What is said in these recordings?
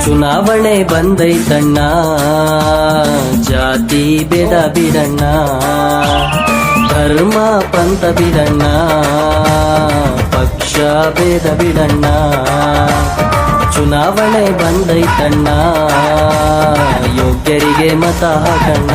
ಚುನಾವಣೆ ಬಂದೈತಣ್ಣ, ಜಾತಿ ಭೇದ ಬಿಡಣ್ಣ, ಧರ್ಮ ಪಂಥ ಬಿಡಣ್ಣ, ಪಕ್ಷ ಭೇದ ಬಿಡಣ್ಣ. ಚುನಾವಣೆ ಬಂದೈತಣ್ಣ, ಯೋಗ್ಯರಿಗೆ ಮತ ಹಾಕಣ್ಣ.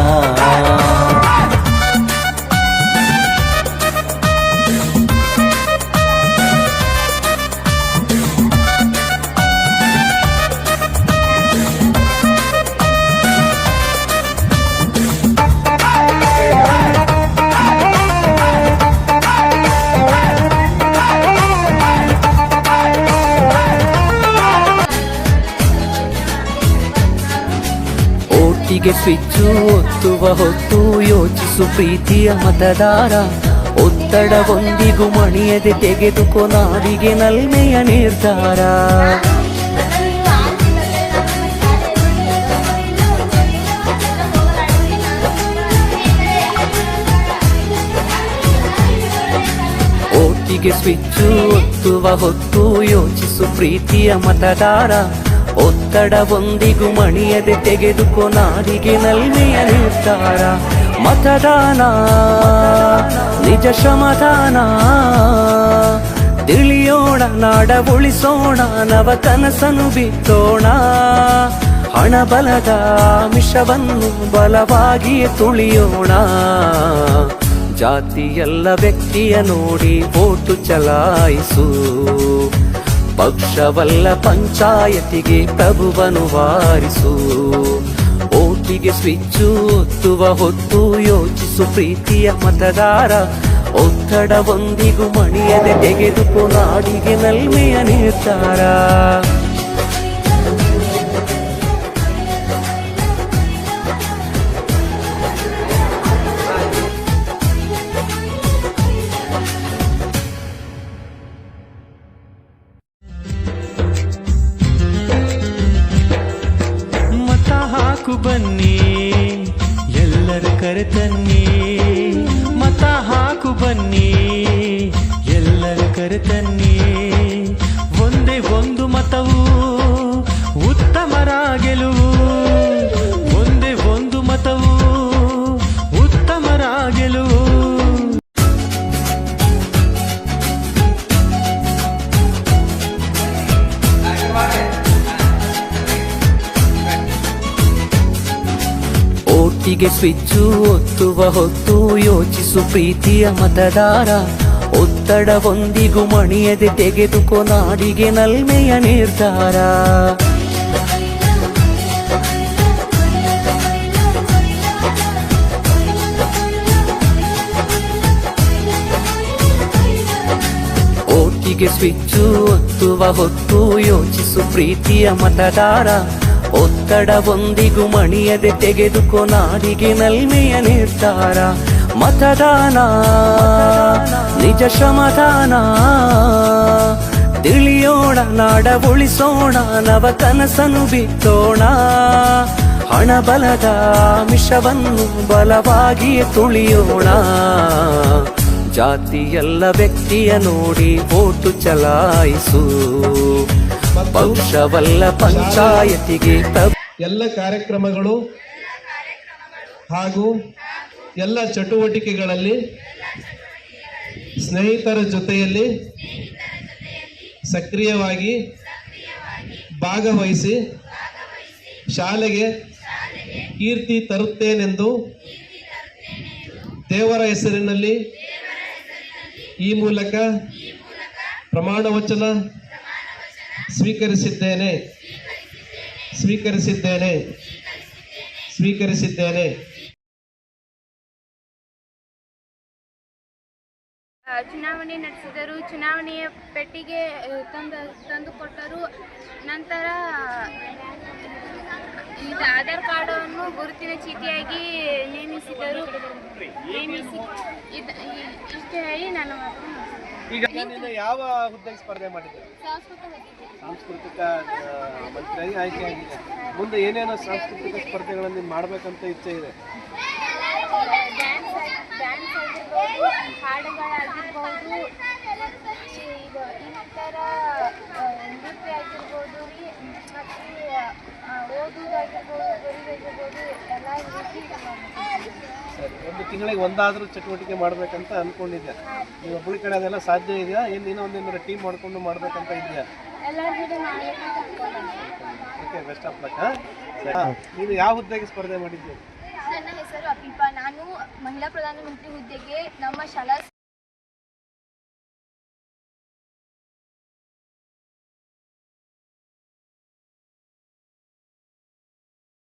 ಓಟಿಗೆ ಸ್ವಿಚ್ಚು ಒತ್ತುವ ಹೊತ್ತು ಯೋಚಿಸು ಪ್ರೀತಿಯ ಮತದಾರ. ಒತ್ತಡ ಒಂದಿಗೂ ಮಣಿಯದೆ ತೆಗೆದುಕೋ ನಾಡಿಗೆ ನಲ್ಮೆಯ ನಿರ್ಧಾರ. ಓಟಿಗೆ ಸ್ವಿಚ್ಚು ಒತ್ತುವ ಹೊತ್ತು ಯೋಚಿಸು ಪ್ರೀತಿಯ ಮತದಾರ. ಒತ್ತಡ ಒಂದಿಗೂ ಮಣಿಯದೆ ತೆಗೆದುಕೋ ನಾಡಿಗೆ ನಲ್ಮೆಯ ನಿರ್ಧಾರ. ಮತದಾನ ನಿಜ ಶ್ರಮದಾನ, ತಿಳಿಯೋಣ ನಾಡ ಉಳಿಸೋಣ, ನವ ಕನಸನು ಬಿತ್ತೋಣ. ಹಣಬಲದ ಮಿಷವನ್ನು ಬಲವಾಗಿಯೇ ತುಳಿಯೋಣ. ಜಾತಿಯಲ್ಲ ವ್ಯಕ್ತಿಯ ನೋಡಿ ಓಟು ಚಲಾಯಿಸು, ಪಕ್ಷವಲ್ಲ ಪಂಚಾಯತಿಗೆ ಪ್ರಭುವನು ವಾರಿಸು. ಓಟಿಗೆ ಸ್ವಿಚ್ಚು ಒತ್ತುವ ಹೊತ್ತು ಯೋಚಿಸು ಪ್ರೀತಿಯ ಮತದಾರ. ಒತ್ತಡ ಒಂದಿಗೂ ಮಣಿಯದೆ ತೆಗೆದುಕೋ ನಾಡಿಗೆ ನಲ್ಮೆಯ ನಿರ್ಧಾರ. ಬನ್ನಿ ಎಲ್ಲರ ಕರೆತನ್ನಿ, ಮತ ಹಾಕು ಬನ್ನಿ ಎಲ್ಲರ ಕರೆತನ್ನಿ. ಒಂದೇ ಒಂದು ಮತವು ಉತ್ತಮರ ಗೆಲುವು, ಒಂದೇ ಒಂದು ಮತವು ಉತ್ತಮರ ಗೆಲುವು. ಓಟಿಗೆ ಸ್ವಿಚ್ಚು ಒತ್ತುವ ಹೊತ್ತು ಯೋಚಿಸು ಪ್ರೀತಿಯ ಮತದಾರ. ಒತ್ತಡ ಒಂದಿಗೂ ಮಣಿಯದೆ ತೆಗೆದುಕೋ ನಾಡಿಗೆ ನಲ್ಮೆಯ ನಿರ್ಧಾರ. ಓಟಿಗೆ ಸ್ವಿಚ್ಚು ಒತ್ತುವ ಹೊತ್ತು ಯೋಚಿಸು ಪ್ರೀತಿಯ ಮತದಾರ. ಒತ್ತಡ ಒಂದಿಗೂ ಮಣಿಯದೆ ತೆಗೆದುಕೋ ನಾಡಿಗೆ ನಲ್ಮೆಯ ನಿರ್ಧಾರ. ಮತದಾನ ನಿಜ ಶ್ರಮದಾನ, ತಿಳಿಯೋಣ ನಾಡ ಉಳಿಸೋಣ, ನವ ಕನಸನು ಬಿತ್ತೋಣ. ಹಣಬಲದ ಮಿಷವನ್ನು ಬಲವಾಗಿಯೇ ತುಳಿಯೋಣ. ಜಾತಿಯಲ್ಲ ವ್ಯಕ್ತಿಯ ನೋಡಿ ಓಟು ಚಲಾಯಿಸು, ಪಕ್ಷವಲ್ಲ ಪಂಚಾಯತಿಗೆ ಎಲ್ಲ ಕಾರ್ಯಕ್ರಮಗಳು ಹಾಗೂ ಎಲ್ಲ ಚಟುವಟಿಕೆಗಳಲ್ಲಿ ಸ್ನೇಹಿತರ ಜೊತೆಯಲ್ಲಿ ಸಕ್ರಿಯವಾಗಿ ಭಾಗವಹಿಸಿ ಶಾಲೆಗೆ ಕೀರ್ತಿ ತರುತ್ತೇನೆಂದು ದೇವರ ಹೆಸರಿನಲ್ಲಿ ಈ ಮೂಲಕ ಪ್ರಮಾಣ ವಚನ ಸ್ವೀಕರಿಸಿದ್ದೇನೆ. ಚುನಾವಣೆ ನಡೆಸಿದರು. ಚುನಾವಣೆಯ ಪೆಟ್ಟಿಗೆ ತಂದುಕೊಟ್ಟರು. ನಂತರ ಆಧಾರ್ ಕಾರ್ಡನ್ನು ಗುರುತಿನ ಚೀಟಿಯಾಗಿ ನೇಮಿಸಿದರು. ಇಷ್ಟೇ ಹೇಳಿ ನಾನು ಈಗ ಯಾವ ಹುದ್ದೆಗೆ ಸ್ಪರ್ಧೆ ಮಾಡಿದ್ದೀರಿ? ಸಾಂಸ್ಕೃತಿಕ ಮಂತ್ರಿಯಾಗಿ ಆಯ್ಕೆಯಾಗಿದೆ. ಮುಂದೆ ಏನೇನೋ ಸಾಂಸ್ಕೃತಿಕ ಸ್ಪರ್ಧೆಗಳನ್ನು ಮಾಡಬೇಕಂತ ಇಚ್ಛೆ ಇದೆ? ಡ್ಯಾನ್ಸ್ ಆಗಿರ್ಬೋದು, ಹಾಡುಗಳಾಗಿರ್ಬೋದು, ಈ ಥರ ನೃತ್ಯ ಆಗಿರ್ಬೋದು, ಮತ್ತು ಸರಿ, ಒಂದು ತಿಂಗಳಿಗೆ ಒಂದಾದ್ರೂ ಚಟುವಟಿಕೆ ಮಾಡ್ಬೇಕಂತ ಅನ್ಕೊಂಡಿದ್ಯಾ? ನೀವು ಒಬ್ಬಳ ಕಡೆ ಅದೆಲ್ಲ ಸಾಧ್ಯ ಇದೆಯಾ? ಏನು ನೀನು ಒಂದೇನಾರ ಟೀಮ್ ಮಾಡ್ಕೊಂಡು ಮಾಡ್ಬೇಕಂತ ಇದೆಯಾ? ಎಲ್ಲರ ಜೊತೆ ಮಾಡ್ಬೇಕಂತ ಅನ್ಕೊಂಡೆ. Okay, best of luck. ನೀನು ಯಾವ ಹುದ್ದೆಗೆ ಸ್ಪರ್ಧೆ ಮಾಡಿದ್ಯಾ? ನನ್ನ ಹೆಸರು ಅಪೀಪಾ. ನಾನು ಮಹಿಳಾ ಪ್ರಧಾನಮಂತ್ರಿ ಹುದ್ದೆಗೆ ನಮ್ಮ ಶಾಲಾ